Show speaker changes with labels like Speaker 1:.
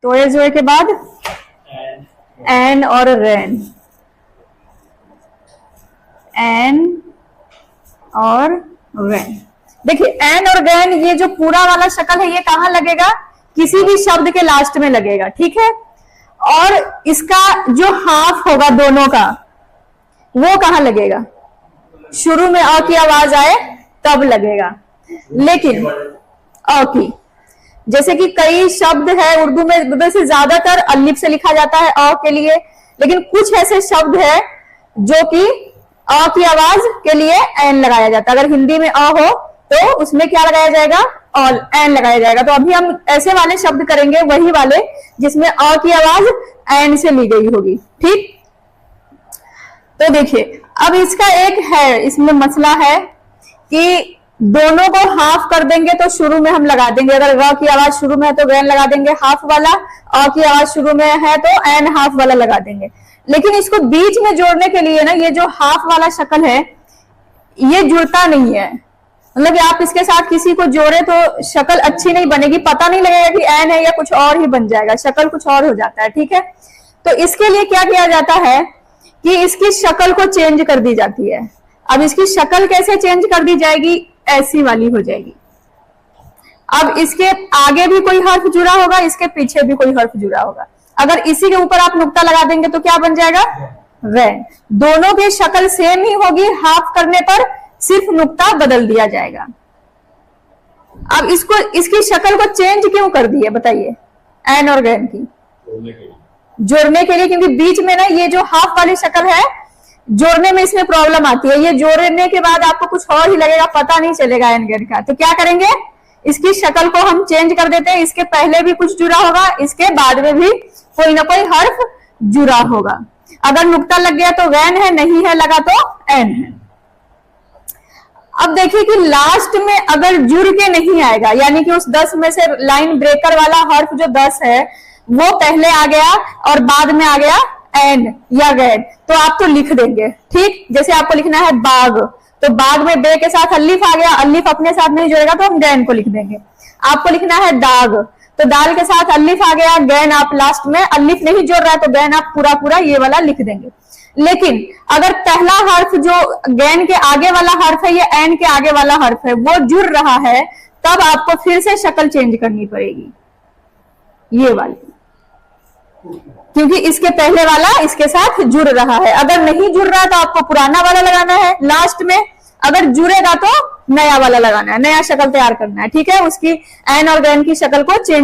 Speaker 1: तो ये जोड़ के बाद एन और रैन, एन और रैन। देखिए एन और रैन ये जो पूरा वाला शक्ल है ये कहाँ लगेगा, किसी भी शब्द के लास्ट में लगेगा, ठीक है। और इसका जो हाफ होगा दोनों का वो कहाँ लगेगा, शुरू में अ की आवाज आए तब लगेगा। लेकिन अ की, जैसे कि कई शब्द है उर्दू में वैसे ज्यादातर अलिफ से लिखा जाता है अ के लिए, लेकिन कुछ ऐसे शब्द है जो कि अ की आवाज के लिए एन लगाया जाता है। अगर हिंदी में अ हो तो उसमें क्या लगाया जाएगा, एन लगाया जाएगा। तो अभी हम ऐसे वाले शब्द करेंगे, वही वाले जिसमें अ की आवाज एन से ली गई होगी, ठीक। तो देखिए अब इसका एक है, इसमें मसला है कि दोनों को हाफ कर देंगे तो शुरू में हम लगा देंगे, अगर र की आवाज शुरू में है तो रैन लगा देंगे हाफ वाला, अ की आवाज शुरू में है तो एन हाफ वाला लगा देंगे। लेकिन इसको बीच में जोड़ने के लिए ना ये जो हाफ वाला शक्ल है ये जुड़ता नहीं है, मतलब कि आप इसके साथ किसी को जोड़े तो शक्ल अच्छी नहीं बनेगी, पता नहीं लगेगा कि एन है या कुछ और ही बन जाएगा, शक्ल कुछ और हो जाता है, ठीक है। तो इसके लिए क्या किया जाता है कि इसकी शक्ल को चेंज कर दी जाती है। अब इसकी शक्ल कैसे चेंज कर दी जाएगी, ऐसी वाली हो जाएगी। अब इसके आगे भी कोई हर्फ जुड़ा होगा, इसके पीछे भी कोई हर्फ जुड़ा होगा, अगर इसी के ऊपर आप नुक्ता लगा देंगे तो क्या बन जाएगा, रैन। दोनों की शक्ल सेम ही होगी, हाफ करने पर सिर्फ नुक्ता बदल दिया जाएगा। अब इसको, इसकी शक्ल को चेंज क्यों कर दी है बताइए, एन और रैन की जोड़ने के लिए, क्योंकि बीच में ना ये जो हाफ वाली शक्ल है जोड़ने में इसमें प्रॉब्लम आती है, ये जोड़ने के बाद आपको कुछ और ही लगेगा, पता नहीं चलेगा एन रैन का। तो क्या करेंगे, इसकी शक्ल को हम चेंज कर देते हैं, इसके पहले भी कुछ जुड़ा होगा, इसके बाद में भी कोई ना कोई हर्फ जुड़ा होगा। अगर नुक्ता लग गया तो रैन है, नहीं है लगा तो एन है। अब देखिए कि लास्ट में अगर जुड़ के नहीं आएगा, यानी कि उस 10 में से लाइन ब्रेकर वाला हर्फ जो 10 है वो पहले आ गया और बाद में आ गया एन या रैन, तो आप तो लिख देंगे, ठीक। जैसे आपको लिखना है बाग, तो बाग में बे के साथ अलिफ आ गया, अलिफ अपने साथ नहीं जुड़ेगा तो हम रैन को लिख देंगे। आपको लिखना है दाग, तो दाल के साथ अलिफ आ गया, गैन आप लास्ट में अलिफ नहीं जोड़ रहा है तो गैन आप पूरा पूरा ये वाला लिख देंगे। लेकिन अगर पहला हर्फ जो गैन के आगे वाला हर्फ है, ये एन के आगे वाला हर्फ है, वो जुड़ रहा है, तब आपको फिर से शक्ल चेंज करनी पड़ेगी, ये वाली, क्योंकि इसके पहले वाला इसके साथ जुड़ रहा है। अगर नहीं जुड़ रहा है तो आपको पुराना वाला लगाना है लास्ट में, अगर जुड़ेगा तो नया वाला लगाना है, नया शक्ल तैयार करना है, ठीक है। उसकी एन और गैन की शक्ल को चेंज